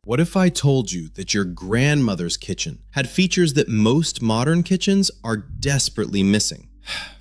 What if I told you that your grandmother's kitchen had features that most modern kitchens are desperately missing?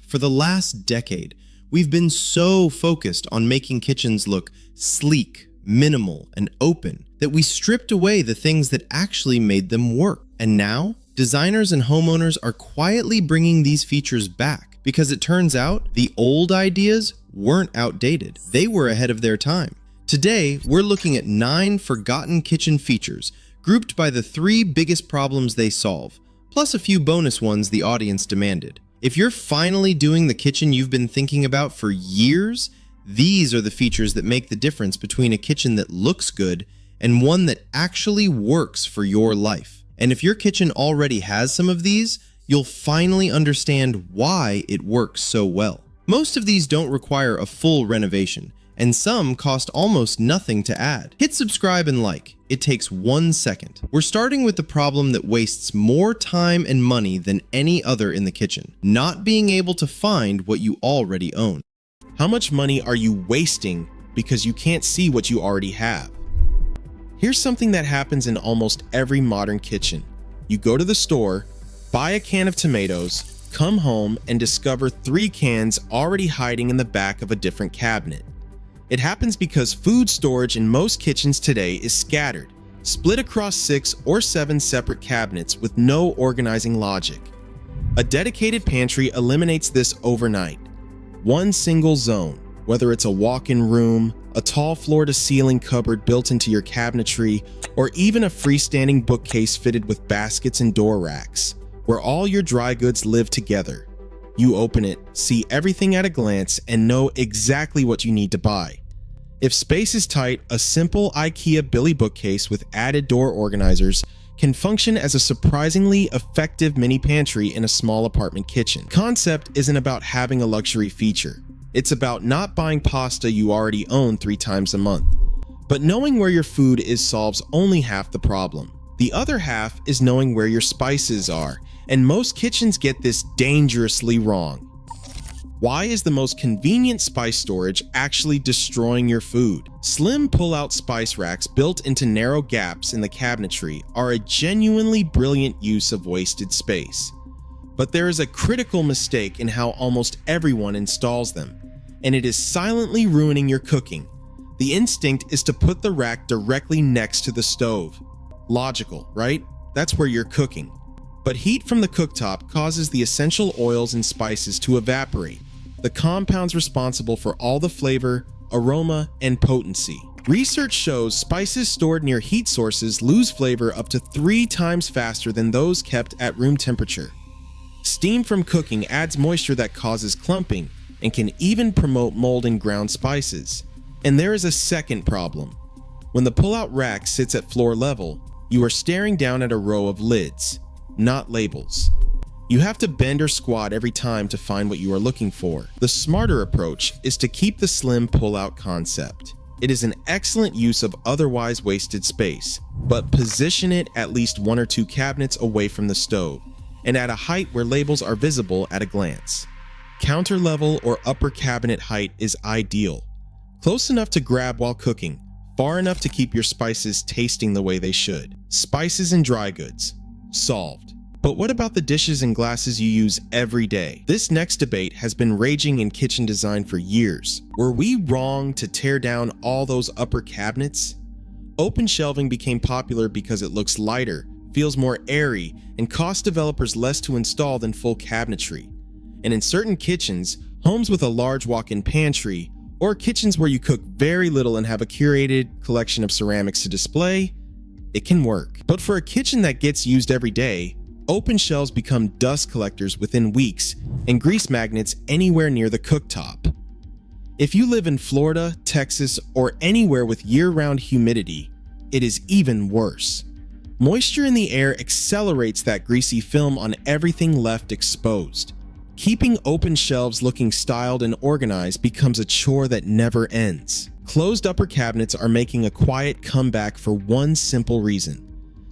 For the last decade, we've been so focused on making kitchens look sleek, minimal, and open that we stripped away the things that actually made them work. And now, designers and homeowners are quietly bringing these features back because it turns out the old ideas weren't outdated. They were ahead of their time. Today, we're looking at 9 forgotten kitchen features, grouped by the 3 biggest problems they solve, plus a few bonus ones the audience demanded. If you're finally doing the kitchen you've been thinking about for years, these are the features that make the difference between a kitchen that looks good and one that actually works for your life. And if your kitchen already has some of these, you'll finally understand why it works so well. Most of these don't require a full renovation, and some cost almost nothing to add. Hit subscribe and like. It takes 1 second. We're starting with the problem that wastes more time and money than any other in the kitchen: not being able to find what you already own. How much money are you wasting because you can't see what you already have? Here's something that happens in almost every modern kitchen. You go to the store, buy a can of tomatoes, come home and discover 3 cans already hiding in the back of a different cabinet. It happens because food storage in most kitchens today is scattered, split across 6 or 7 separate cabinets with no organizing logic. A dedicated pantry eliminates this overnight. One single zone, whether it's a walk-in room, a tall floor-to-ceiling cupboard built into your cabinetry, or even a freestanding bookcase fitted with baskets and door racks, where all your dry goods live together. You open it, see everything at a glance, and know exactly what you need to buy. If space is tight, a simple IKEA Billy bookcase with added door organizers can function as a surprisingly effective mini pantry in a small apartment kitchen. Concept isn't about having a luxury feature. It's about not buying pasta you already own 3 times a month. But knowing where your food is solves only half the problem. The other half is knowing where your spices are, and most kitchens get this dangerously wrong. Why is the most convenient spice storage actually destroying your food? Slim pull-out spice racks built into narrow gaps in the cabinetry are a genuinely brilliant use of wasted space. But there is a critical mistake in how almost everyone installs them, and it is silently ruining your cooking. The instinct is to put the rack directly next to the stove. Logical, right? That's where you're cooking. But heat from the cooktop causes the essential oils and spices to evaporate, the compounds responsible for all the flavor, aroma, and potency. Research shows spices stored near heat sources lose flavor up to 3 times faster than those kept at room temperature. Steam from cooking adds moisture that causes clumping and can even promote mold in ground spices. And there is a second problem. When the pull-out rack sits at floor level, you are staring down at a row of lids, not labels. You have to bend or squat every time to find what you are looking for. The smarter approach is to keep the slim pull-out concept. It is an excellent use of otherwise wasted space, but position it at least 1 or 2 cabinets away from the stove, and at a height where labels are visible at a glance. Counter level or upper cabinet height is ideal. Close enough to grab while cooking, far enough to keep your spices tasting the way they should. Spices and dry goods. Solved. But what about the dishes and glasses you use every day? This next debate has been raging in kitchen design for years. Were we wrong to tear down all those upper cabinets? Open shelving became popular because it looks lighter, feels more airy, and costs developers less to install than full cabinetry. And in certain kitchens, homes with a large walk-in pantry, or kitchens where you cook very little and have a curated collection of ceramics to display, it can work. But for a kitchen that gets used every day, open shelves become dust collectors within weeks and grease magnets anywhere near the cooktop. If you live in Florida, Texas, or anywhere with year-round humidity, it is even worse. Moisture in the air accelerates that greasy film on everything left exposed. Keeping open shelves looking styled and organized becomes a chore that never ends. Closed upper cabinets are making a quiet comeback for one simple reason.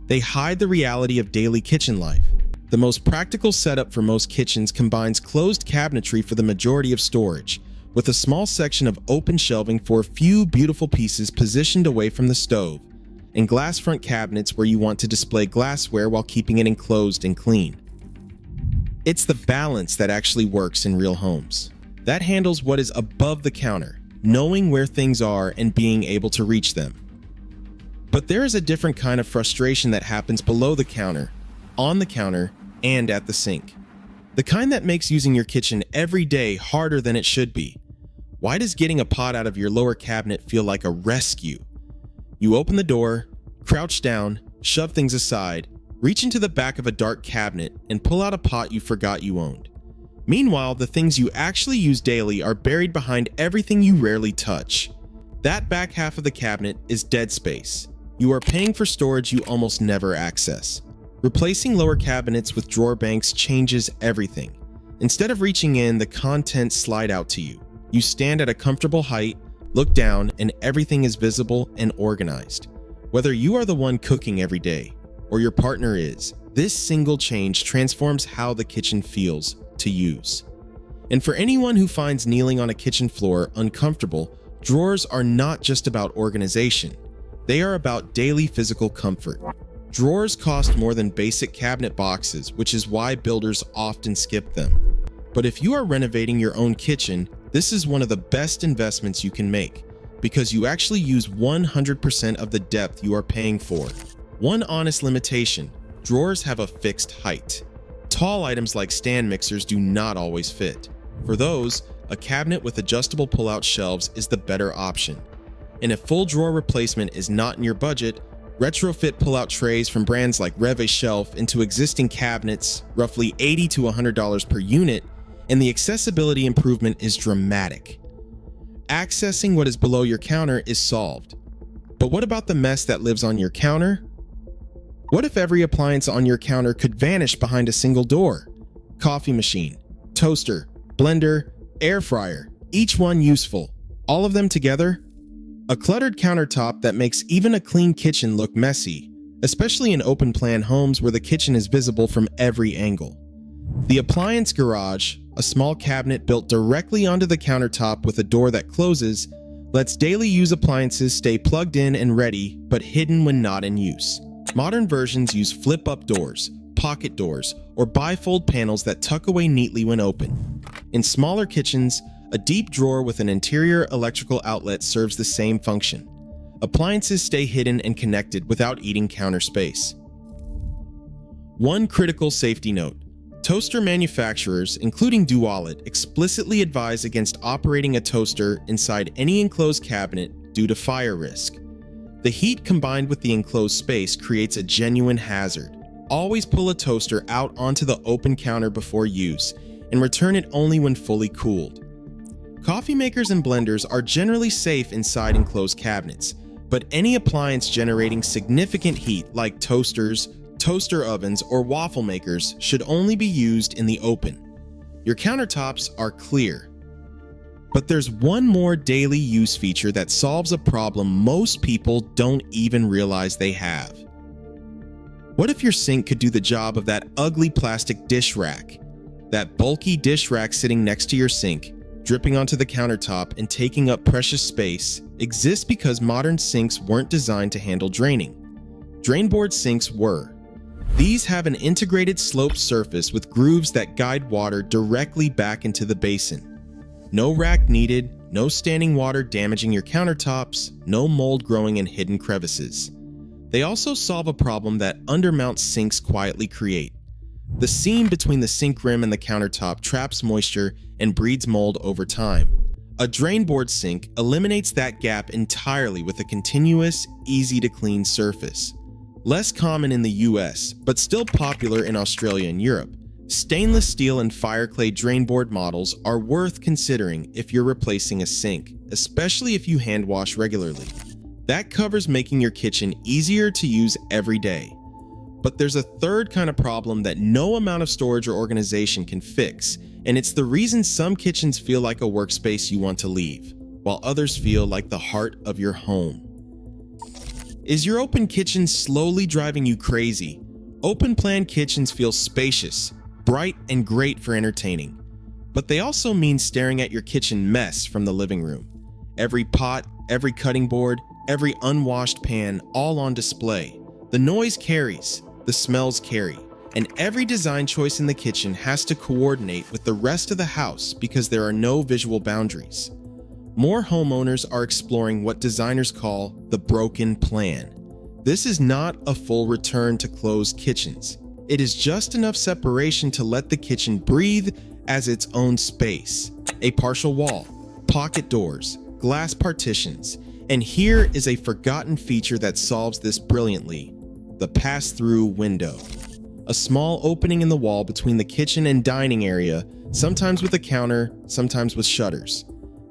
They hide the reality of daily kitchen life. The most practical setup for most kitchens combines closed cabinetry for the majority of storage, with a small section of open shelving for a few beautiful pieces positioned away from the stove, and glass front cabinets where you want to display glassware while keeping it enclosed and clean. It's the balance that actually works in real homes. That handles what is above the counter, knowing where things are and being able to reach them. But there is a different kind of frustration that happens below the counter, on the counter, and at the sink. The kind that makes using your kitchen every day harder than it should be. Why does getting a pot out of your lower cabinet feel like a rescue? You open the door, crouch down, shove things aside, reach into the back of a dark cabinet, and pull out a pot you forgot you owned. Meanwhile, the things you actually use daily are buried behind everything you rarely touch. That back half of the cabinet is dead space. You are paying for storage you almost never access. Replacing lower cabinets with drawer banks changes everything. Instead of reaching in, the contents slide out to you. You stand at a comfortable height, look down, and everything is visible and organized. Whether you are the one cooking every day, or your partner is, this single change transforms how the kitchen feels to use. And for anyone who finds kneeling on a kitchen floor uncomfortable, drawers are not just about organization. They are about daily physical comfort. Drawers cost more than basic cabinet boxes, which is why builders often skip them. But if you are renovating your own kitchen, this is one of the best investments you can make, because you actually use 100% of the depth you are paying for. One honest limitation: drawers have a fixed height. Tall items like stand mixers do not always fit. For those, a cabinet with adjustable pull-out shelves is the better option. And if full drawer replacement is not in your budget, retrofit pull-out trays from brands like Reve Shelf into existing cabinets, roughly $80 to $100 per unit, and the accessibility improvement is dramatic. Accessing what is below your counter is solved. But what about the mess that lives on your counter? What if every appliance on your counter could vanish behind a single door? Coffee machine, toaster, blender, air fryer, each one useful, all of them together? A cluttered countertop that makes even a clean kitchen look messy, especially in open-plan homes where the kitchen is visible from every angle. The appliance garage, a small cabinet built directly onto the countertop with a door that closes, lets daily use appliances stay plugged in and ready, but hidden when not in use. Modern versions use flip-up doors, pocket doors, or bifold panels that tuck away neatly when open. In smaller kitchens, a deep drawer with an interior electrical outlet serves the same function. Appliances stay hidden and connected without eating counter space. One critical safety note: toaster manufacturers, including Dualit, explicitly advise against operating a toaster inside any enclosed cabinet due to fire risk. The heat combined with the enclosed space creates a genuine hazard. Always pull a toaster out onto the open counter before use, and return it only when fully cooled. Coffee makers and blenders are generally safe inside enclosed cabinets, but any appliance generating significant heat like toasters, toaster ovens, or waffle makers should only be used in the open. Your countertops are clear. But there's one more daily use feature that solves a problem most people don't even realize they have. What if your sink could do the job of that ugly plastic dish rack? That bulky dish rack sitting next to your sink, dripping onto the countertop and taking up precious space, exists because modern sinks weren't designed to handle draining. Drainboard sinks were. These have an integrated sloped surface with grooves that guide water directly back into the basin. No rack needed, no standing water damaging your countertops, no mold growing in hidden crevices. They also solve a problem that undermount sinks quietly create. The seam between the sink rim and the countertop traps moisture and breeds mold over time. A drainboard sink eliminates that gap entirely with a continuous, easy-to-clean surface. Less common in the US, but still popular in Australia and Europe, stainless steel and fireclay drainboard models are worth considering if you're replacing a sink, especially if you hand wash regularly. That covers making your kitchen easier to use every day. But there's a third kind of problem that no amount of storage or organization can fix, and it's the reason some kitchens feel like a workspace you want to leave, while others feel like the heart of your home. Is your open kitchen slowly driving you crazy? Open-plan kitchens feel spacious, bright, and great for entertaining. But they also mean staring at your kitchen mess from the living room. Every pot, every cutting board, every unwashed pan all on display. The noise carries, the smells carry, and every design choice in the kitchen has to coordinate with the rest of the house because there are no visual boundaries. More homeowners are exploring what designers call the broken plan. This is not a full return to closed kitchens. It is just enough separation to let the kitchen breathe as its own space. A partial wall, pocket doors, glass partitions, and here is a forgotten feature that solves this brilliantly: the pass-through window. A small opening in the wall between the kitchen and dining area, sometimes with a counter, sometimes with shutters.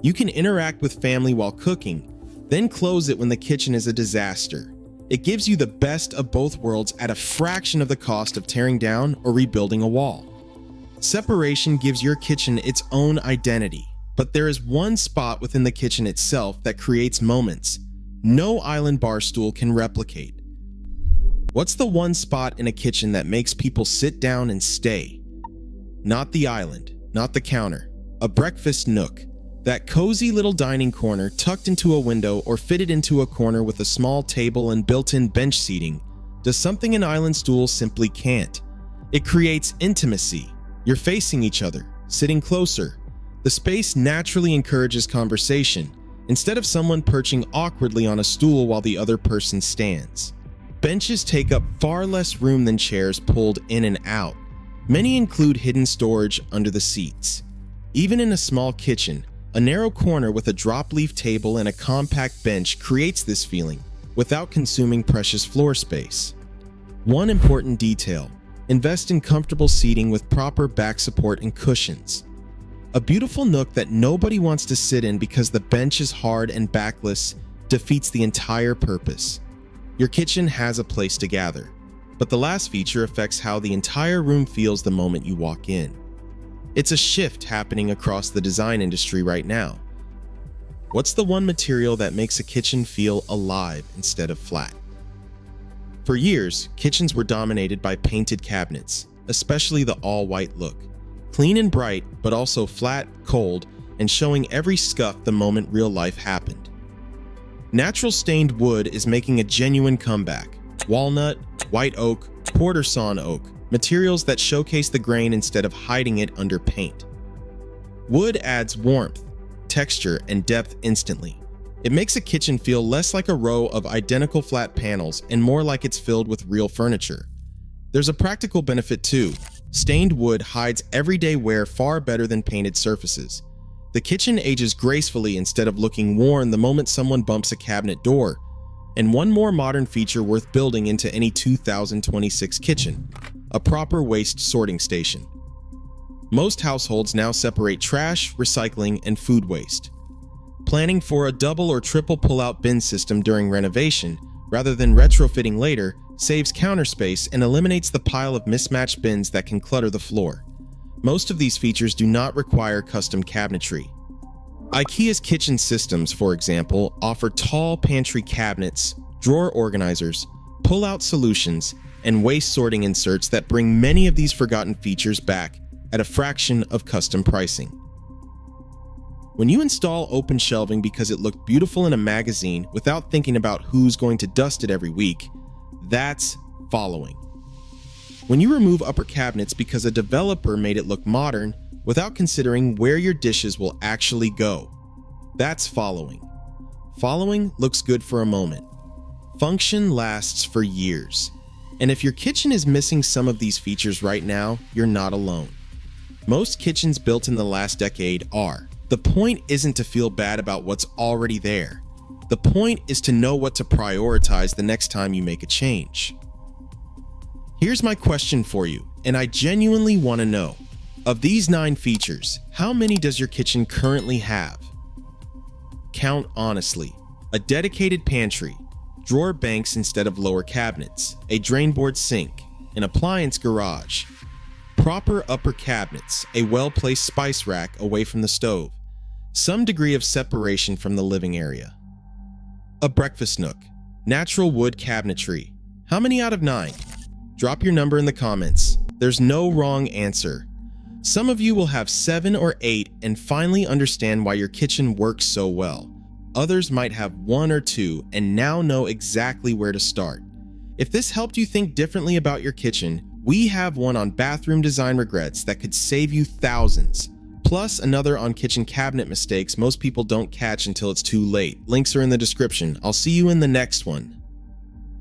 You can interact with family while cooking, then close it when the kitchen is a disaster. It gives you the best of both worlds at a fraction of the cost of tearing down or rebuilding a wall. Separation gives your kitchen its own identity, but there is one spot within the kitchen itself that creates moments no island bar stool can replicate. What's the one spot in a kitchen that makes people sit down and stay? Not the island, not the counter, a breakfast nook. That cozy little dining corner tucked into a window or fitted into a corner with a small table and built-in bench seating does something an island stool simply can't. It creates intimacy. You're facing each other, sitting closer. The space naturally encourages conversation, instead of someone perching awkwardly on a stool while the other person stands. Benches take up far less room than chairs pulled in and out. Many include hidden storage under the seats. Even in a small kitchen, a narrow corner with a drop-leaf table and a compact bench creates this feeling without consuming precious floor space. One important detail: invest in comfortable seating with proper back support and cushions. A beautiful nook that nobody wants to sit in because the bench is hard and backless defeats the entire purpose. Your kitchen has a place to gather, but the last feature affects how the entire room feels the moment you walk in. It's a shift happening across the design industry right now. What's the one material that makes a kitchen feel alive instead of flat? For years, kitchens were dominated by painted cabinets, especially the all-white look. Clean and bright, but also flat, cold, and showing every scuff the moment real life happened. Natural stained wood is making a genuine comeback. Walnut, white oak, quarter sawn oak, materials that showcase the grain instead of hiding it under paint. Wood adds warmth, texture, and depth instantly. It makes a kitchen feel less like a row of identical flat panels and more like it's filled with real furniture. There's a practical benefit too. Stained wood hides everyday wear far better than painted surfaces. The kitchen ages gracefully instead of looking worn the moment someone bumps a cabinet door. And one more modern feature worth building into any 2026 kitchen: a proper waste sorting station. Most households now separate trash, recycling, and food waste. Planning for a double or triple pull-out bin system during renovation, rather than retrofitting later, saves counter space and eliminates the pile of mismatched bins that can clutter the floor. Most of these features do not require custom cabinetry. IKEA's kitchen systems, for example, offer tall pantry cabinets, drawer organizers, pull-out solutions, and waste sorting inserts that bring many of these forgotten features back at a fraction of custom pricing. When you install open shelving because it looked beautiful in a magazine without thinking about who's going to dust it every week, that's following. When you remove upper cabinets because a developer made it look modern without considering where your dishes will actually go, that's following. Following looks good for a moment. Function lasts for years. And if your kitchen is missing some of these features right now, you're not alone. Most kitchens built in the last decade are. The point isn't to feel bad about what's already there. The point is to know what to prioritize the next time you make a change. Here's my question for you, and I genuinely want to know. Of these 9 features, how many does your kitchen currently have? Count honestly. A dedicated pantry, drawer banks instead of lower cabinets, a drainboard sink, an appliance garage, proper upper cabinets, a well-placed spice rack away from the stove, some degree of separation from the living area. A breakfast nook, natural wood cabinetry. How many out of 9? Drop your number in the comments. There's no wrong answer. Some of you will have 7 or 8 and finally understand why your kitchen works so well. Others might have one or two and now know exactly where to start. If this helped you think differently about your kitchen, we have one on bathroom design regrets that could save you thousands. Plus another on kitchen cabinet mistakes most people don't catch until it's too late. Links are in the description. I'll see you in the next one.